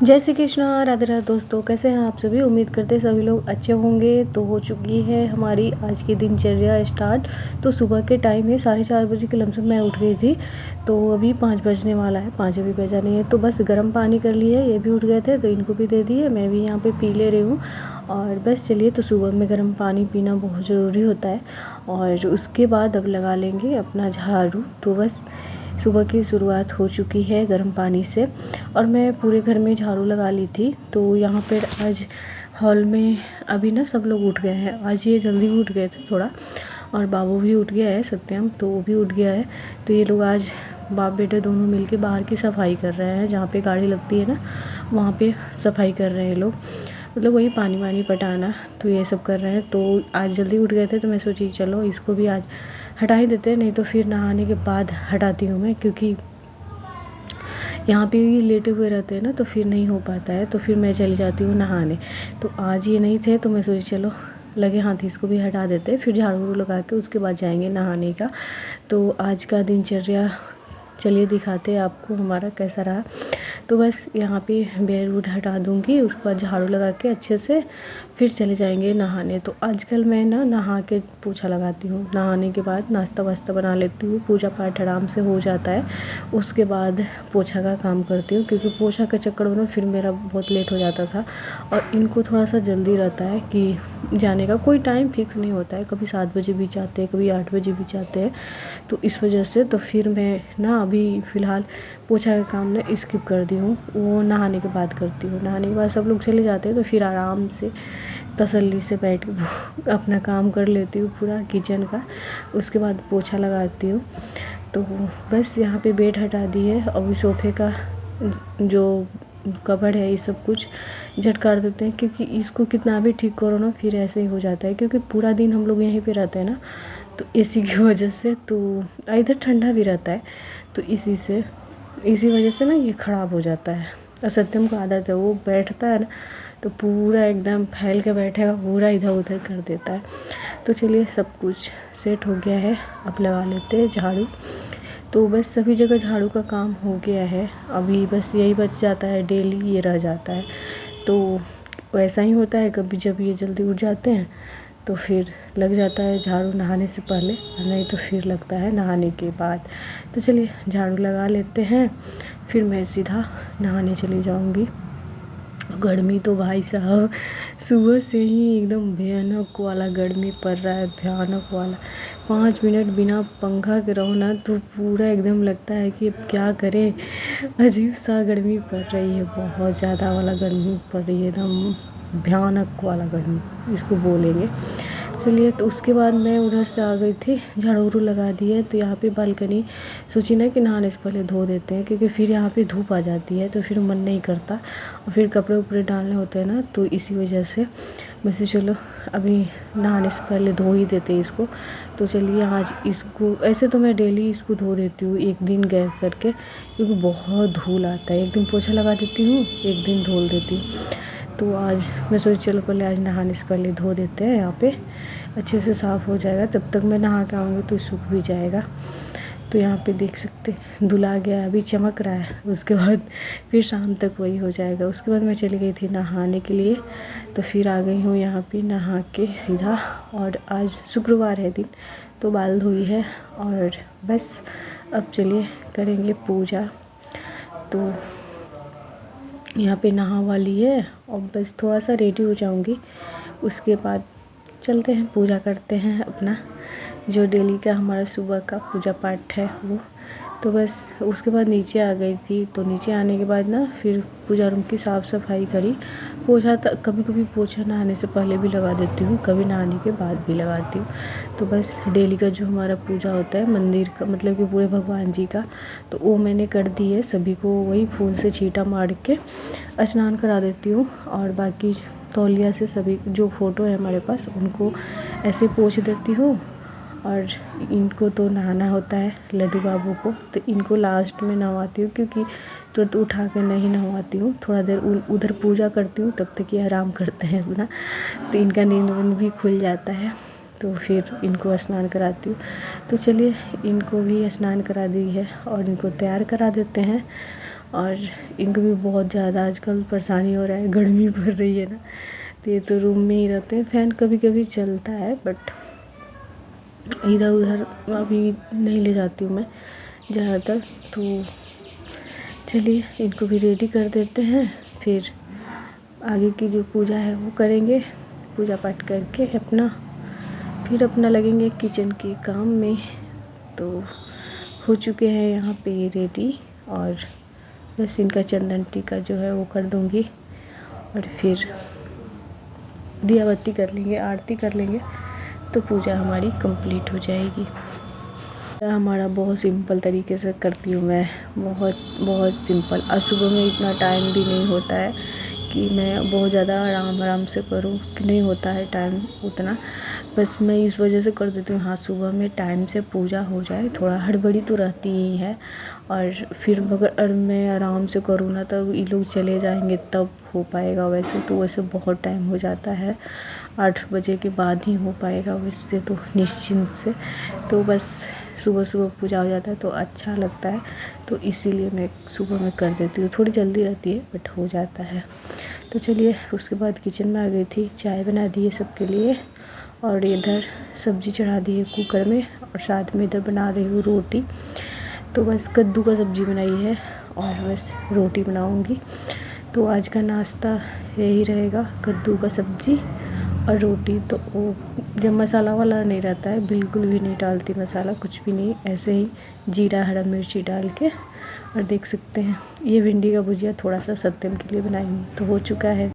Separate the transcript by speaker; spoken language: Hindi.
Speaker 1: जय श्री कृष्णा। राधे राधे दोस्तों, कैसे हैं आप सभी। उम्मीद करते हैं सभी लोग अच्छे होंगे। तो हो चुकी है हमारी आज की दिनचर्या स्टार्ट। तो सुबह के टाइम है 4:30 के लमसम मैं उठ गई थी। तो अभी 5 बजने वाला है, 5 अभी बजा नहीं है। तो बस गर्म पानी कर लिया, ये भी उठ गए थे तो इनको भी दे दिए, मैं भी यहाँ पे पी ले रही हूँ। और बस चलिए, तो सुबह में गर्म पानी पीना बहुत ज़रूरी होता है। और उसके बाद अब लगा लेंगे अपना झाड़ू। तो बस सुबह की शुरुआत हो चुकी है गर्म पानी से। और मैं पूरे घर में झाड़ू लगा ली थी। तो यहाँ पर आज हॉल में अभी ना सब लोग उठ गए हैं, आज ये जल्दी उठ गए थे थोड़ा। और बाबू भी उठ गया है, सत्यम तो वो भी उठ गया है। तो ये लोग आज बाप बेटे दोनों मिलके बाहर की सफाई कर रहे हैं, जहाँ पे गाड़ी लगती है ना वहाँ पे सफाई कर रहे हैं ये लोग, मतलब वही पानी वानी पटाना। तो ये सब कर रहे हैं। तो आज जल्दी उठ गए थे तो मैं सोची चलो इसको भी आज हटा ही देते हैं, नहीं तो फिर नहाने के बाद हटाती हूँ मैं, क्योंकि यहाँ पे भी लेटे हुए रहते हैं ना तो फिर नहीं हो पाता है। तो फिर मैं चली जाती हूँ नहाने। तो आज ये नहीं थे तो मैं सोची चलो लगे हाथ इसको भी हटा देते हैं, फिर झाड़ू लगा के उसके बाद जाएंगे नहाने का। तो आज का दिनचर्या चलिए दिखाते हैं आपको हमारा कैसा रहा। तो बस यहाँ पे बेड वुड हटा दूँगी, उसके बाद झाड़ू लगा के अच्छे से फिर चले जाएंगे नहाने। तो आजकल मैं ना नहा के पोछा लगाती हूँ, नहाने के बाद नाश्ता वास्ता बना लेती हूँ, पूजा पाठ आराम से हो जाता है। उसके बाद पोछा का काम करती हूँ, क्योंकि पोछा के चक्कर में ना फिर मेरा बहुत लेट हो जाता था। और इनको थोड़ा सा जल्दी रहता है कि जाने का कोई टाइम फिक्स नहीं होता है, कभी 7 बजे भी जाते हैं, कभी 8 बजे भी जाते हैं। तो इस वजह से तो फिर मैं ना अभी फ़िलहाल पोछा का काम ना स्किप कर दी हूँ, वो नहाने के बाद करती हूँ। नहाने के बाद सब लोग चले जाते हैं तो फिर आराम से तसल्ली से बैठ के अपना काम कर लेती हूँ पूरा किचन का। उसके बाद पोछा लगाती हूँ। तो बस यहाँ पे बेड हटा दी है, अभी सोफ़े का जो कवर है ये सब कुछ झटकार देते हैं, क्योंकि इसको कितना भी ठीक करो ना फिर ऐसे ही हो जाता है, क्योंकि पूरा दिन हम लोग यहीं पे रहते हैं ना तो एसी की वजह से। तो इधर ठंडा भी रहता है तो इसी वजह से ना ये ख़राब हो जाता है। और सत्यम को आदत है, वो बैठता है ना तो पूरा एकदम फैल के बैठेगा, पूरा इधर उधर कर देता है। तो चलिए सब कुछ सेट हो गया है, अब लगा लेते हैं झाड़ू। तो बस सभी जगह झाड़ू का काम हो गया है, अभी बस यही बच जाता है, डेली ये रह जाता है। तो वैसा ही होता है, कभी जब ये जल्दी उठ जाते हैं तो फिर लग जाता है झाड़ू नहाने से पहले, नहीं तो फिर लगता है नहाने के बाद। तो चलिए झाड़ू लगा लेते हैं, फिर मैं सीधा नहाने चली जाऊंगी। गर्मी तो भाई साहब सुबह से ही एकदम भयानक वाला गर्मी पड़ रहा है, भयानक वाला। 5 मिनट बिना पंखा के रहो ना तो पूरा एकदम लगता है कि अब क्या करें, अजीब सा गर्मी पड़ रही है, बहुत ज़्यादा वाला गर्मी पड़ रही है, एकदम भयानक वाला गर्मी इसको बोलेंगे। चलिए, तो उसके बाद मैं उधर से आ गई थी, झाड़ू वाड़ू लगा दी है। तो यहाँ पे बालकनी सोची ना कि नहाने से पहले धो देते हैं, क्योंकि फिर यहाँ पे धूप आ जाती है तो फिर मन नहीं करता और फिर कपड़े उपड़े डालने होते हैं ना, तो इसी वजह से वैसे चलो अभी नहाने से पहले धो ही देते हैं इसको। तो चलिए आज इसको, ऐसे तो मैं डेली इसको धो देती हूँ एक दिन गैप करके, क्योंकि बहुत धूल आता है। एक दिन पोछा लगा देती हूँ, एक दिन धो देती हूँ। तो आज मैं सोची चलो पहले आज नहाने से पहले धो देते हैं, यहाँ पे अच्छे से साफ़ हो जाएगा, तब तक मैं नहा के आऊँगी तो सूख भी जाएगा। तो यहाँ पे देख सकते धुला गया, अभी चमक रहा है, उसके बाद फिर शाम तक वही हो जाएगा। उसके बाद मैं चली गई थी नहाने के लिए, तो फिर आ गई हूँ यहाँ पे नहा के सीधा। और आज शुक्रवार है दिन, तो बाल धोई है और बस अब चलिए करेंगे पूजा। तो यहाँ पे नहा वाली है और बस थोड़ा सा रेडी हो जाऊँगी, उसके बाद चलते हैं पूजा करते हैं अपना जो डेली का हमारा सुबह का पूजा पाठ है वो। तो बस उसके बाद नीचे आ गई थी। तो नीचे आने के बाद ना फिर पूजा रूम की साफ़ सफाई करी। पोछा कभी कभी पोछा नहाने से पहले भी लगा देती हूँ, कभी नहाने के बाद भी लगाती हूँ। तो बस डेली का जो हमारा पूजा होता है मंदिर का, मतलब कि पूरे भगवान जी का, तो वो मैंने कर दी है। सभी को वही फूल से छींटा मार के स्नान करा देती हूँ। और बाकी तौलिया से सभी जो फ़ोटो है हमारे पास उनको ऐसे पोंछ देती हूँ। और इनको तो नहाना होता है लड्डू बाबू को, तो इनको लास्ट में नहवाती हूँ, क्योंकि तुरंत उठा के नहीं नहवाती हूँ, थोड़ा देर उधर पूजा करती हूँ, तब तक ये आराम करते हैं अपना, तो इनका नींद वींद भी खुल जाता है। तो फिर इनको स्नान कराती हूँ। तो चलिए इनको भी स्नान करा दी है और इनको तैयार करा देते हैं। और इनको भी बहुत ज़्यादा आजकल परेशानी हो रहा है, गर्मी पड़ रही है ना, तो ये तो रूम में ही रहते हैं। फ़ैन कभी कभी चलता है बट इधर उधर अभी नहीं ले जाती हूँ मैं ज़्यादातर। तो चलिए इनको भी रेडी कर देते हैं, फिर आगे की जो पूजा है वो करेंगे। पूजा पाठ करके फिर अपना लगेंगे किचन के काम में। तो हो चुके हैं यहाँ पे रेडी, और बस इनका चंदन टीका जो है वो कर दूँगी और फिर दिया बत्ती कर लेंगे, आरती कर लेंगे, तो पूजा हमारी कंप्लीट हो जाएगी। हमारा बहुत सिंपल तरीके से करती हूँ मैं, बहुत सिंपल। और सुबह में इतना टाइम भी नहीं होता है कि मैं बहुत ज़्यादा आराम से करूँ, कि नहीं होता है टाइम उतना। बस मैं इस वजह से कर देती हूँ, हाँ सुबह में टाइम से पूजा हो जाए। थोड़ा हड़बड़ी तो रहती ही है, और फिर मगर मैं आराम से करूँ ना तब ये लोग चले जाएंगे तब हो पाएगा। वैसे बहुत टाइम हो जाता है, 8 बजे के बाद ही हो पाएगा वैसे तो निश्चिंत से। तो बस सुबह पूजा हो जाता है तो अच्छा लगता है, तो इसीलिए मैं सुबह में कर देती हूँ। थोड़ी जल्दी रहती है बट हो जाता है। तो चलिए उसके बाद किचन में आ गई थी, चाय बना दी है सबके लिए, और इधर सब्ज़ी चढ़ा दी है कुकर में, और साथ में इधर बना रही हूँ रोटी। तो बस कद्दू का सब्ज़ी बनाई है और बस रोटी बनाऊँगी। तो आज का नाश्ता यही रहेगा, कद्दू का सब्ज़ी और रोटी। तो वो जब मसाला वाला नहीं रहता है, बिल्कुल भी नहीं डालती मसाला, कुछ भी नहीं, ऐसे ही जीरा हरा मिर्ची डाल के। और देख सकते हैं ये भिंडी का भुजिया थोड़ा सा सत्यम के लिए बनाई हूँ। तो हो चुका है।